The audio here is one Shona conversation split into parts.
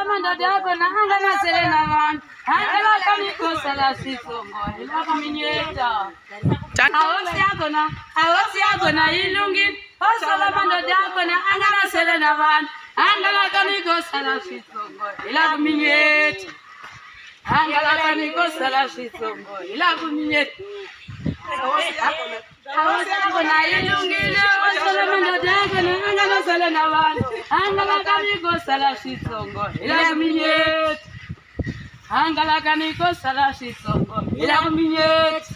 Solomon yako na angana selena man. Angela kaniko sala sisongo. Ila kaminyeta. Awasi yako na ilungi. Solomon yako na angana selena man. Angela kaniko sala sisongo. Ila kaminyeta. Angela kaniko sala sisongo. Ila kaminyeta. Awasi yako na ilungi. Solomon yako na angana selena man. Angela kaniko sala sisongo. Ila kaminyeta. Angela kaniko sala sisongo. Ila kaminyeta.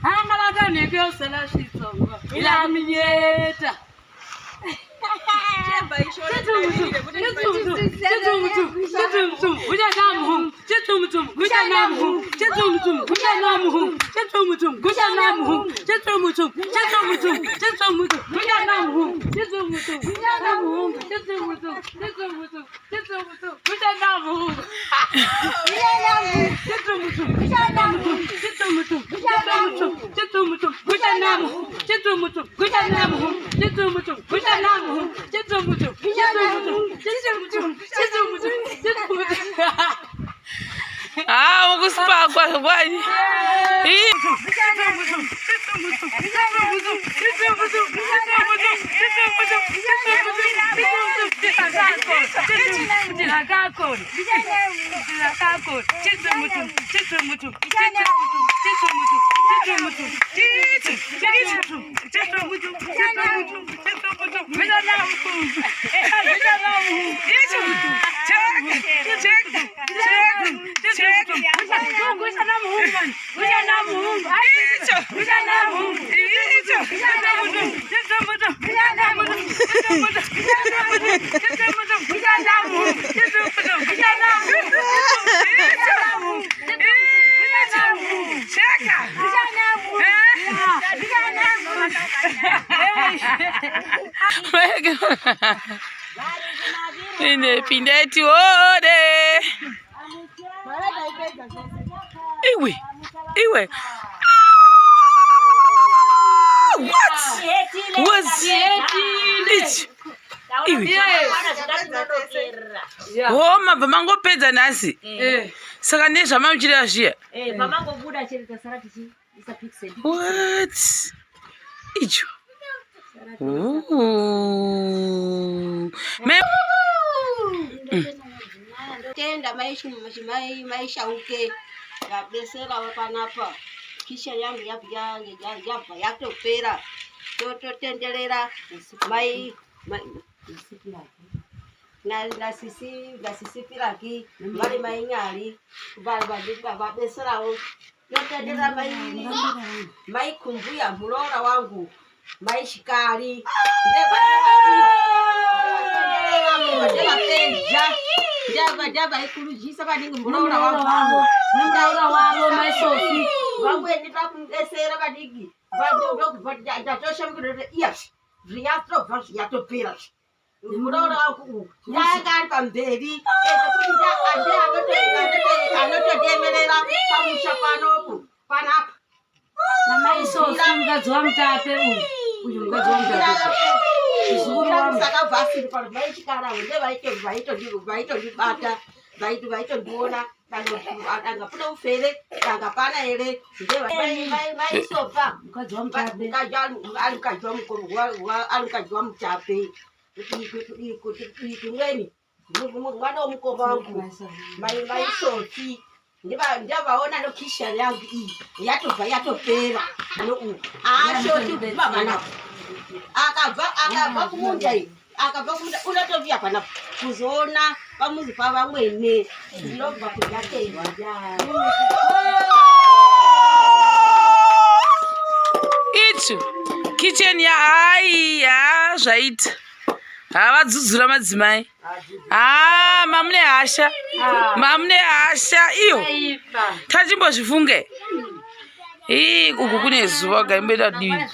Angela kaniko sala sisongo. Ila kaminyeta. Ah, vamos para vai. Ini pindeti ode. Iwe. What? Was it? Oh, mamango peda nasi. Saka nesha mamuchira shia. Mamango buda chiri tasarati isa pixel. What? Icho. Tenda Mai Chauke besera wapanapa kisha yangu yakutopera totendelera mai na sisi piraki bali mai nyali bali besera totendelera mai kumbuya mulora wangu mai shikari Jaba ikulujisa badingi mulora wangu mai sofi wangweni bakumesera badigi batosha mkudere yes riatro vas yatopira mulora wangu yaga pamberi ekuja anoto demelera pamusha panoku panapa na mai sofi ngadzwa mtape uyu ngadzwa mtape saka vasi para mai chikara ende vaito bata vaito ndona anga puna ufere anga pana ere mai sofa ngadzwa mtape alukajwa mukuru alukajwa mtape kuti mwana omukoma wangu mai sofi ndavaona nokisha yangu iyi yatopera ashoti baba napo akabva kumunda unotovia pana kuzoona pamuzi pavamwene ndinobva kujatenga Icho kitchen ya haiya zvaita havadzudzura madzimai. Mamune hasha iyo tachimbozvifunge. Uku kune zuva gaimboita divi.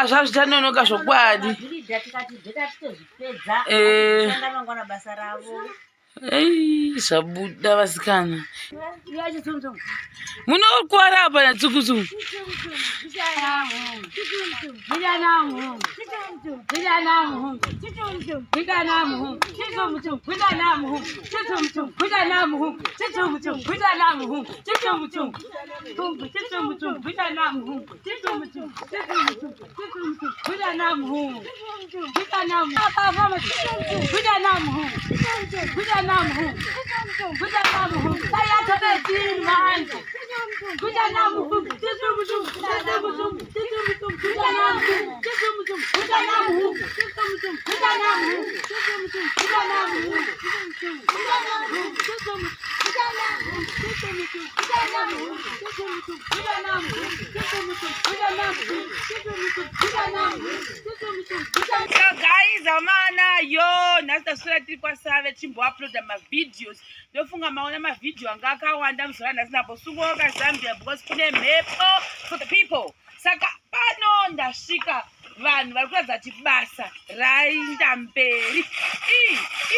Zvazvichanonoka zvokwadi. Ei, zvabuda vasikana. Ya chitumtum. Munokuwara apa natsukusu. So guys, amana yo nastasura tiri kwasave chimbouploada mavideos ndofunga maona mavideo anga akawanda muzora ndasinambosungoka Zambia because kune mhepo for the people. Saka pano ndasvika vanhu vari kuratidza kuti basa rainda mberi.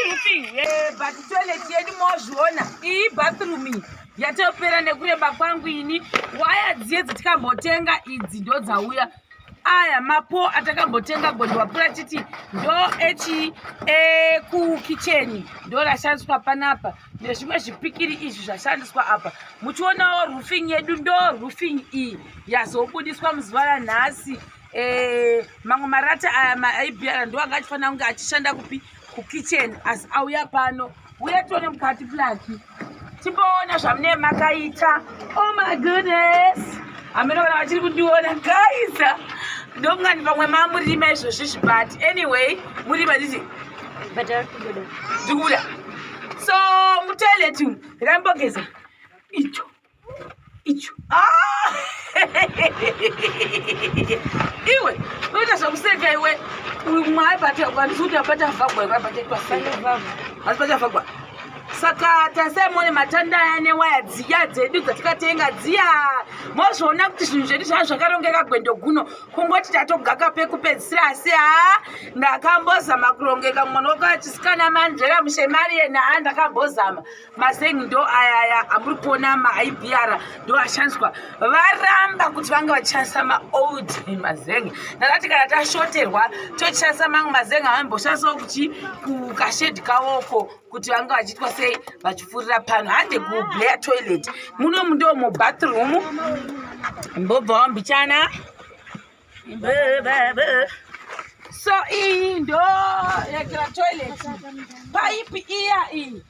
Roofing but toilet yedu mozviona iyi bathroom yatopera nekureba kwangu ini. Waya dziye dzatikambotenga idzi ndo dzauya. Aya mapo atakambotenga gondwapura titi ndo kukicheni ndo rashandiswa panapa nezvimwe zvipikiri izvi zvashandiswa apa. Muchionawo roofing yedu ndo roofing iyi yazobudiswa muzuva ranhasi. Mamwe marata aya maaibhiara ndo anga achifanira kunge achishanda kupi kukicheni asi auya pano. Uya tione mukati Placky timboona zvamune makaita. Oh my goodness, ameno vachiri kundiona guys. Ndongani vamwe mamurima izvozvi but anyway murima nditi ndikuda. So mutoilet ndakambogeza icho iwe unoita zvakuseka iwe mwai bata vhagwa asi pachavhagwa. Saka tasemone matanda aya newaya dziya dzedu dzatikatenga dziya mozviona kuti zvinhu zvedu zvaa zvakarongeka gwendo guno kungoti tatogaka pekupedzisira asi ndakambozama kurongeka. Mwana wakachisikana manjera mushemari yena ndakambozama mazengi ndo ayaya amuri kuona maaibhiara ndo ashandiswa. Varamba kuti vange vachishandisa maold mazengi. Ndakati kana tashoterwa tochishandisa mamwe mazengi avamboshandisawo kuchi kukashedhi kawoko kuti vange vachiitwa sei vachipfuurira pano. Hande kublair toilet munomu ndo mubathroom mbobva wambichana. So iyi ndo yakira toilet. Paipi iya iyi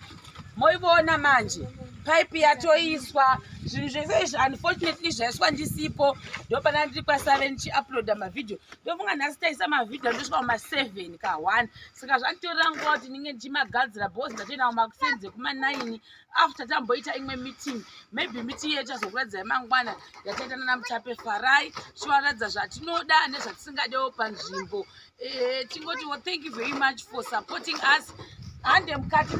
moivona manje paipi yatoiswa. Zvinhu zvese izvi unfortunately zvaiswa ndisipo ndo pana ndiri kwa7 ndichiuploada mavideo. Ndofunga nhasi taisa mavideo ndosvika kuma7 ka1 saka zvanditorera nguva kuti ndinge ndichimagadzira because ndatoenda kumakusenze kuma9 after tamboita imwe meeting. Maybe meeting yedu chazokuratidza yemangwana yataitana namutape Farai chivaratidza zvatinoda nezvatisingadewo panzvimbo. Tingoti well, thank you very much for supporting us. Hande mukati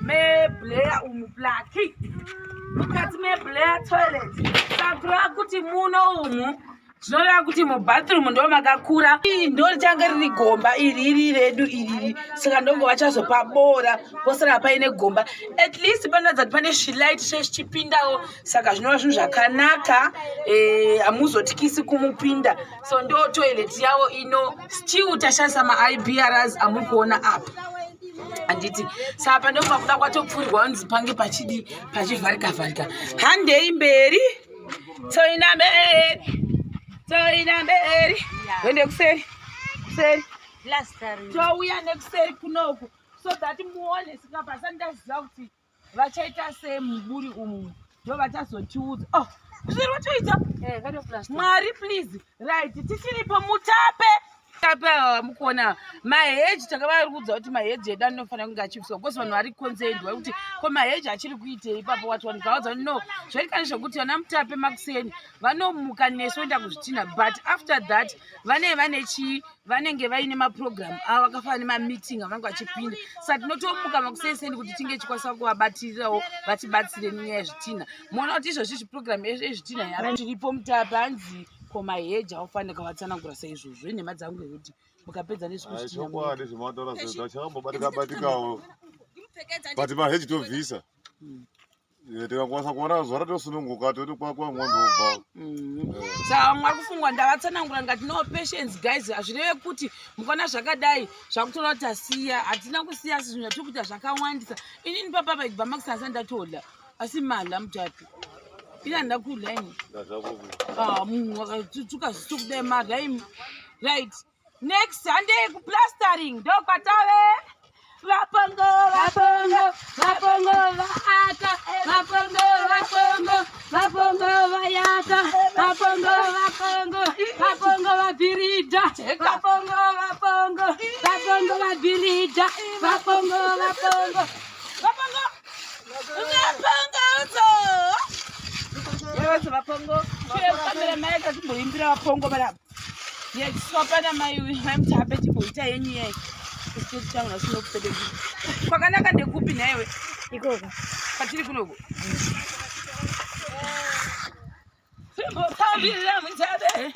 meblair umu Placky mukati meblair toilet sakura kuti muno umu zvinoreva kuti mubathroom ndo makakura. Iyi ndo richanga riri gomba iri redu iri saka ndongova chazopa bora posara paine gomba. At least panoratidza kuti pane zvilaiti zvichipindawo saka zvinova zvinhu zvakanaka. Hamuzotyisi kumupinda. So ndo toilet yavo ino still tashandisa maIBRs amuri kuona apa. Anditi sapa ndobva kuda kwatopfurirwa kunzi pange pachivharika handei mberi toina mberi wende kuseri touya nekuseri kunoku so that muone saka pasandaziva kuti vachaita semuburi umu ndo vachazotiudza. Zviri watoita Mwari please. Right, tichiripo mutape mukuona maheji takavari kudza kuti maheji edu anofanira kunge achifiswa because vanhu vari konzendwa kuti ko maheji achiri kuitei ipapo wati vanikaudza kuti no zvaikani zvokuti vana mutape makuseni vanomuka nesu oenda kuzvitina but after that vanenge vaine maprogram avo vakafanira nemameeting avanenge vachipinda saka tinotomuka makuseni kuti tinge chikwanisa kuvabatirirawo vatibatsire nenyaya yezvitina. Muona kuti izvozvi zviprogram ezvitina yava tiripo mutape hanzi ko maheji aufanira kuvatsanangura saizvozvo nhema dzangu yekuti mukapedza nezvikuzitina but maheji tobvisa tikakwanisa kuona zuva ratosununguka toti kwakwa mwandobva. Saka mwari kufungwa ndavatsanangura ngati no patience guys, hazvireve kuti mukaona zvakadai zvakutora kuti tasiya, hatina kusiya zvinhu zvatiri kuita zvakawandisa. Inini papapa ibvamakusa hasa ndatodla asi mala mutapi ila ndakudla ini munhu wakatutuka zvisi kudai madai. Right, next handei kuplastering ndokwatave vapongo vapongo vapongo vaaka vapongo vapongo vapongo vayaka vapongo vapongo vapongo vabhirida vapongo vapongo vapongo vabhirida vapongo vapongo vapongo vapongo udzo yeso vapongo kamera mai katimboimbira vapongo bara yesopana mai mtape tiboita yenyu yeye changu sinokupeleka kwakanaka ndekupi naiwe ikoko patiri kunoko simbotambirira mutabe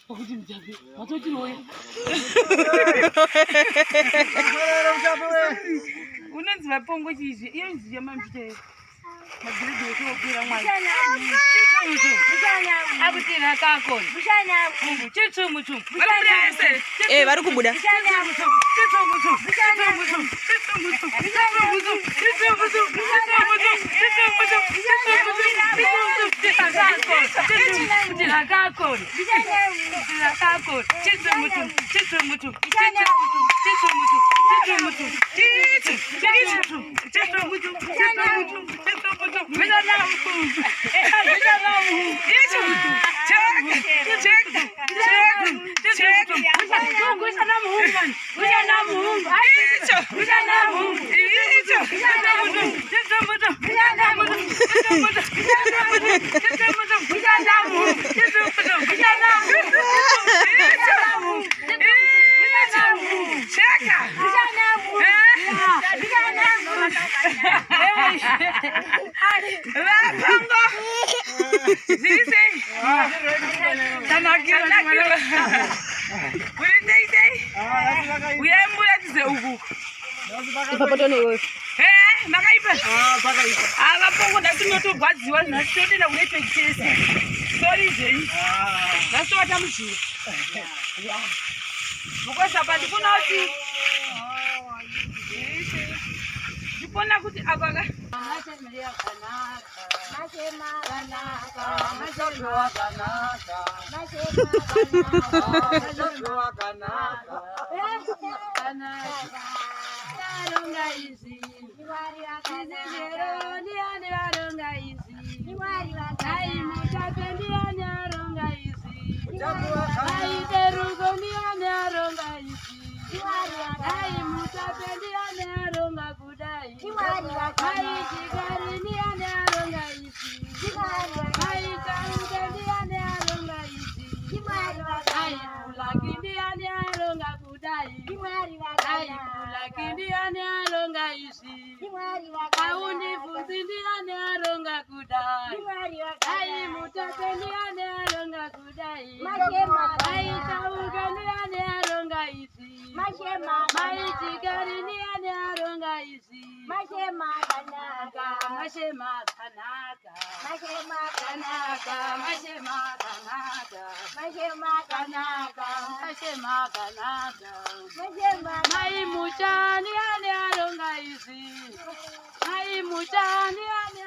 okuti mutabe watoti loye unonzi vapongo chizvi iyo nzi yamambite magiredi wekupira mwana akutira kakoni chitsumutu vari kubuda vapongo ndatinotogwadziwa natotenda kunepekitesa sori zvenyu ndasovata mujiro mukwesapa ndifuna kuti ndipona kuti apaka Mai muchani ane aronga izi. Mai muchani ane